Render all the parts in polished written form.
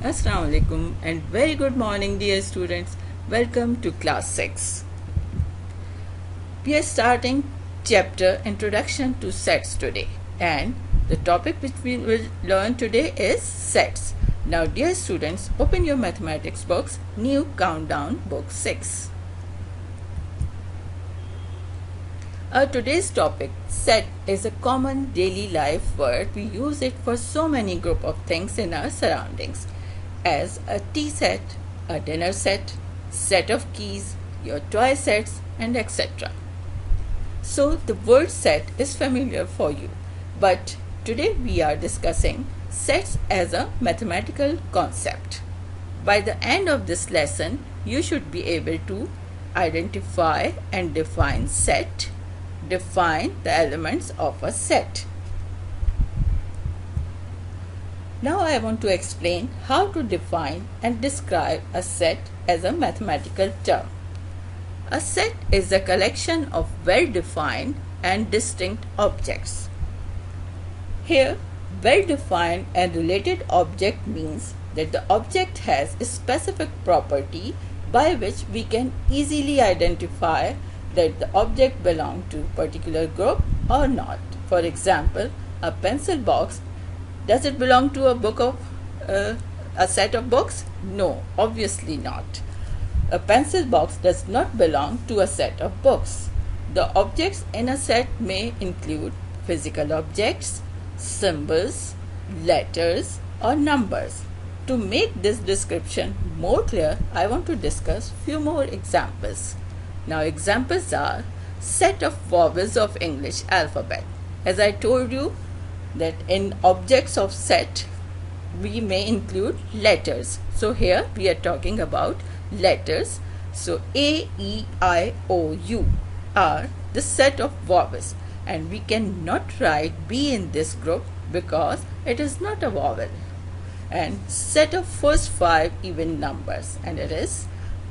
Assalamu alaikum and very good morning dear students. Welcome to class 6. We are starting chapter Introduction to Sets today, and the topic which we will learn today is sets. Now dear students, open your mathematics books, new countdown book 6. Today's topic, set, is a common daily life word. We use it for so many group of things in our surroundings, as a tea set, a dinner set of keys, your toy sets, and etc. So the word set is familiar for you, but today we are discussing sets as a mathematical concept. By the end of this lesson, you should be able to identify and define set, define the elements of a set. Now I want to explain how to define and describe a set as a mathematical term. A set is a collection of well-defined and distinct objects. Here, well-defined and related object means that the object has a specific property by which we can easily identify that the object belongs to a particular group or not. For example, a pencil box, does it belong to a book of a set of books? No, obviously not. A pencil box does not belong to a set of books. The objects in a set may include physical objects, symbols, letters, or numbers. To make this description more clear, I want to discuss few more examples. Now examples are set of vowels of English alphabet. As I told you that in objects of set we may include letters. So here we are talking about letters. So A, E, I, O, U are the set of vowels, and we cannot write B in this group because it is not a vowel. And set of first 5 even numbers, and it is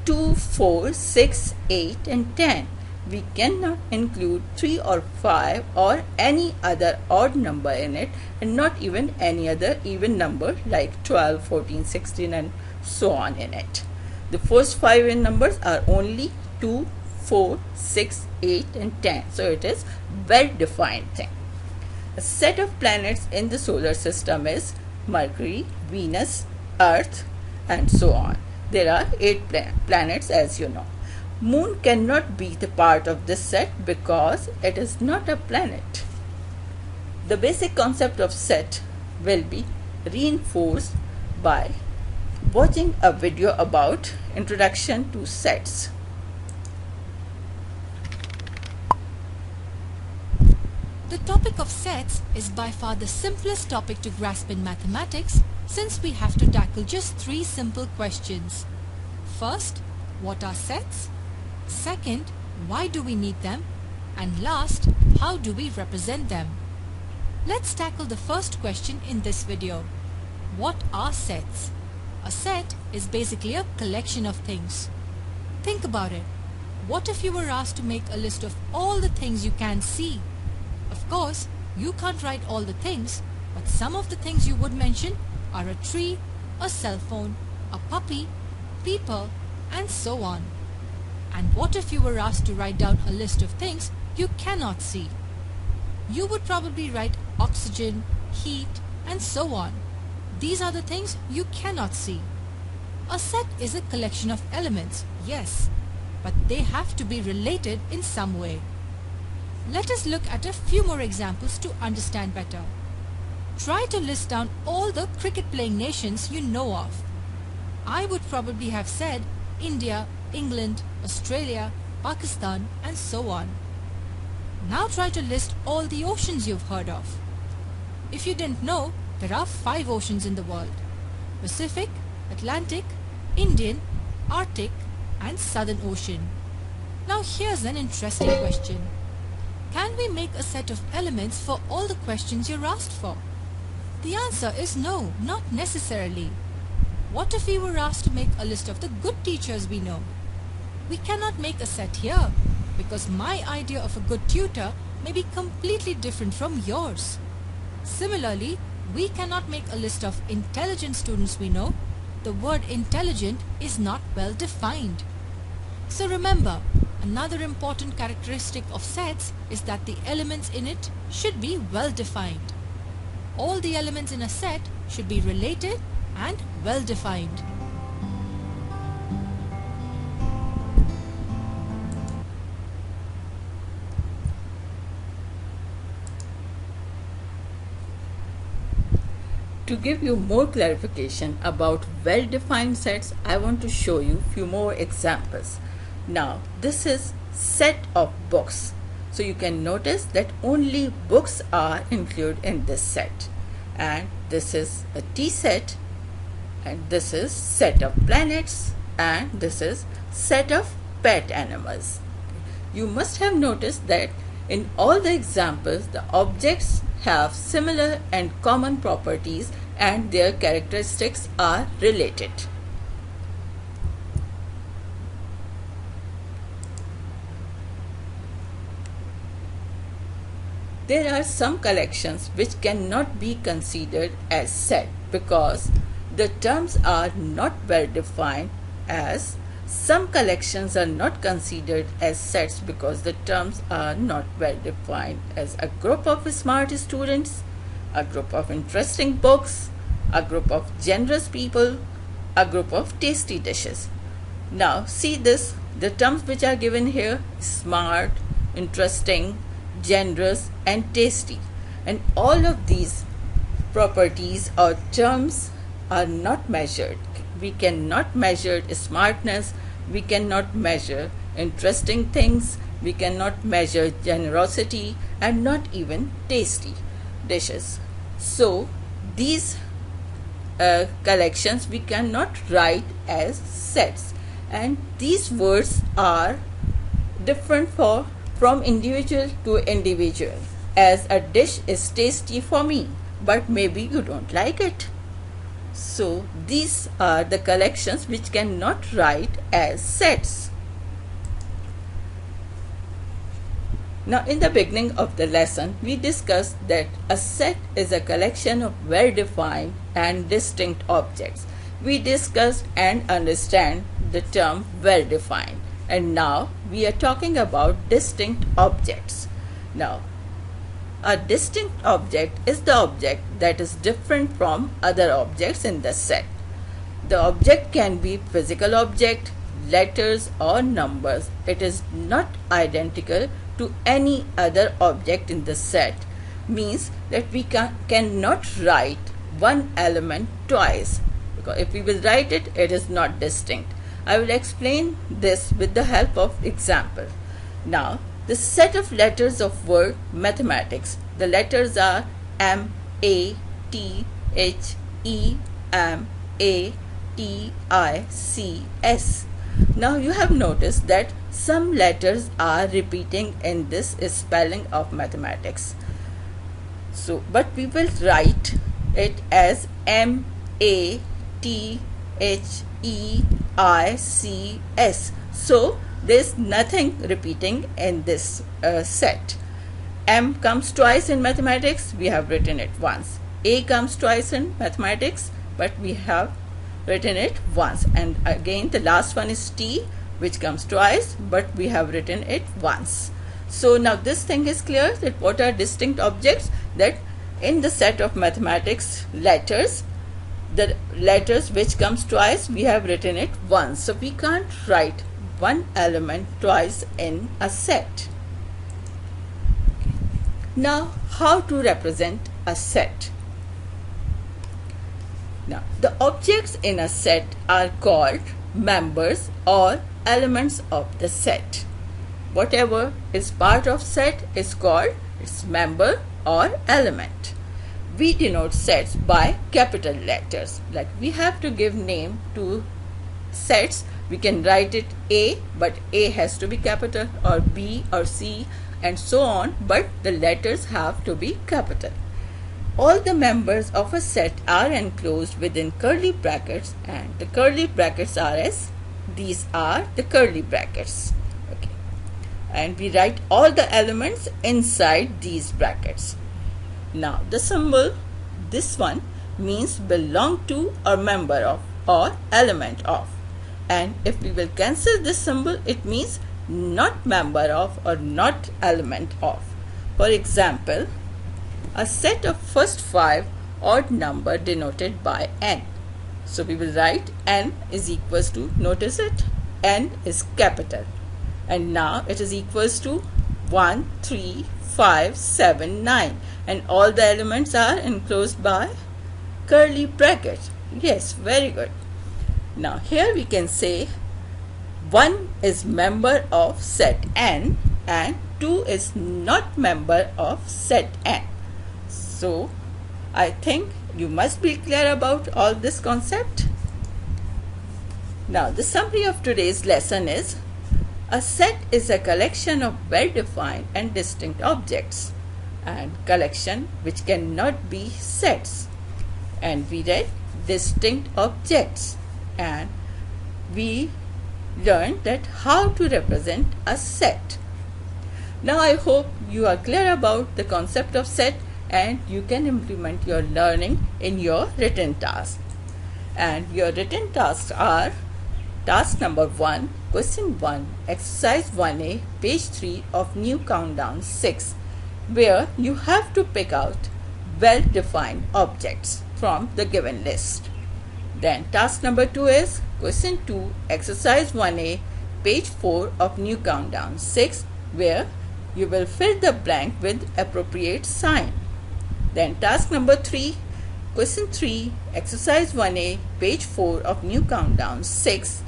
2, 4, 6, 8 and 10. We cannot include 3 or 5 or any other odd number in it, and not even any other even number like 12, 14, 16 and so on in it. The first 5 in numbers are only 2, 4, 6, 8 and 10. So it is well defined thing. A set of planets in the solar system is Mercury, Venus, Earth and so on. There are 8 planets, as you know. Moon cannot be the part of this set because it is not a planet. The basic concept of set will be reinforced by watching a video about introduction to sets. The topic of sets is by far the simplest topic to grasp in mathematics, since we have to tackle just 3 simple questions. First, what are sets? Second, why do we need them? And last, how do we represent them? Let's tackle the first question in this video. What are sets? A set is basically a collection of things. Think about it. What if you were asked to make a list of all the things you can see? Of course, you can't write all the things, but some of the things you would mention are a tree, a cell phone, a puppy, people, and so on. And what if you were asked to write down a list of things you cannot see? You would probably write oxygen, heat, and so on. These are the things you cannot see. A set is a collection of elements, yes, but they have to be related in some way. Let us look at a few more examples to understand better. Try to list down all the cricket-playing nations you know of. I would probably have said India, England, Australia, Pakistan, and so on. Now try to list all the oceans you've heard of. If you didn't know, there are 5 oceans in the world: Pacific, Atlantic, Indian, Arctic, and Southern Ocean. Now here's an interesting question. Can we make a set of elements for all the questions you're asked for? The answer is no, not necessarily. What if we were asked to make a list of the good teachers we know? We cannot make a set here because my idea of a good tutor may be completely different from yours. Similarly, we cannot make a list of intelligent students we know the word intelligent is not well defined. So remember, another important characteristic of sets is that the elements in it should be well defined. All the elements in a set should be related and well defined. To give you more clarification about well-defined sets, I want to show you few more examples. Now, this is set of books. So you can notice that only books are included in this set. And this is a T set, and this is set of planets, and this is set of pet animals. You must have noticed that in all the examples, the objects have similar and common properties and their characteristics are related. There are some collections which cannot be considered as set because the terms are not well defined, as some collections are not considered as sets because the terms are not well defined, as a group of smart students, a group of interesting books, a group of generous people, a group of tasty dishes. Now see this, the terms which are given here: smart, interesting, generous and tasty, and all of these properties or terms are not measured. We cannot measure smartness, we cannot measure interesting things, we cannot measure generosity, and not even tasty dishes. So these collections we cannot write as sets, and these words are different from individual to individual, as a dish is tasty for me but maybe you don't like it. So these are the collections which cannot write as sets. Now in the beginning of the lesson we discussed that a set is a collection of well-defined and distinct objects. We discussed and understand the term well-defined, and now we are talking about distinct objects. Now a distinct object is the object that is different from other objects in the set. The object can be physical object, letters or numbers. It is not identical to any other object in the set. Means that we cannot write one element twice, because if we will write it, it is not distinct. I will explain this with the help of example. Now the set of letters of word mathematics. The letters are M, A, T, H, E, M, A, T, I, C, S. Now you have noticed that some letters are repeating in this spelling of mathematics. So, but we will write it as M, A, T, H, E, I, C, S. So there is nothing repeating in this set. M comes twice in mathematics, we have written it once. A comes twice in mathematics, but we have written it once. And again the last one is T, which comes twice, but we have written it once. So now this thing is clear, that what are distinct objects, that in the set of mathematics letters, the letters which comes twice, we have written it once. So we can't write one element twice in a set. Now how to represent a set? Now the objects in a set are called members or elements of the set. Whatever is part of set is called its member or element. We denote sets by capital letters. Like we have to give name to sets, we can write it A, but A has to be capital, or B or C and so on, but the letters have to be capital. All the members of a set are enclosed within curly brackets, and the curly brackets are as these are the curly brackets. Okay. And we write all the elements inside these brackets. Now the symbol, this one, means belong to or member of. or element of. And if we will cancel this symbol, it means not member of or not element of. For example, a set of first 5 odd number denoted by n. So we will write n is equals to, notice it, n is capital, and now it is equals to 1, 3, 5, 7, 9, and all the elements are enclosed by curly bracket. Yes, very good. Now here we can say 1 is member of set n and 2 is not member of set n. So I think you must be clear about all this concept. Now the summary of today's lesson is, a set is a collection of well-defined and distinct objects, and collection which cannot be sets. And we read distinct objects, and we learned that how to represent a set. Now I hope you are clear about the concept of set and you can implement your learning in your written tasks. And your written tasks are: task number 1, question 1, exercise 1A, page 3 of new countdown 6, where you have to pick out well-defined objects from the given list. Then task number 2 is question 2, exercise 1A, page 4 of new countdown 6, where you will fill the blank with appropriate sign. Then task number 3, question 3, exercise 1A, page 4 of new countdown 6,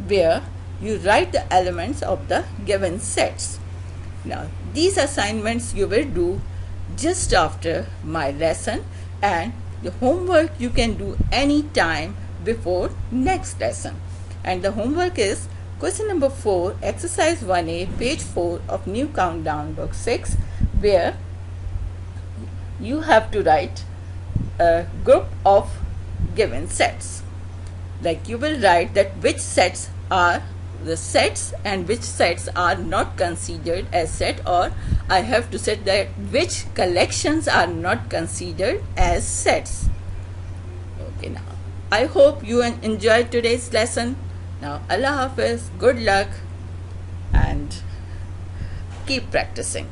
where you write the elements of the given sets. Now these assignments you will do just after my lesson, and the homework you can do any time before next lesson. And the homework is question number 4, exercise 1A, page 4 of new countdown book 6, where you have to write a group of given sets. Like you will write that which sets are the sets and which sets are not considered as set, or I have to set that which collections are not considered as sets. Okay, now I hope you enjoyed today's lesson. Now Allah Hafiz, good luck and keep practicing.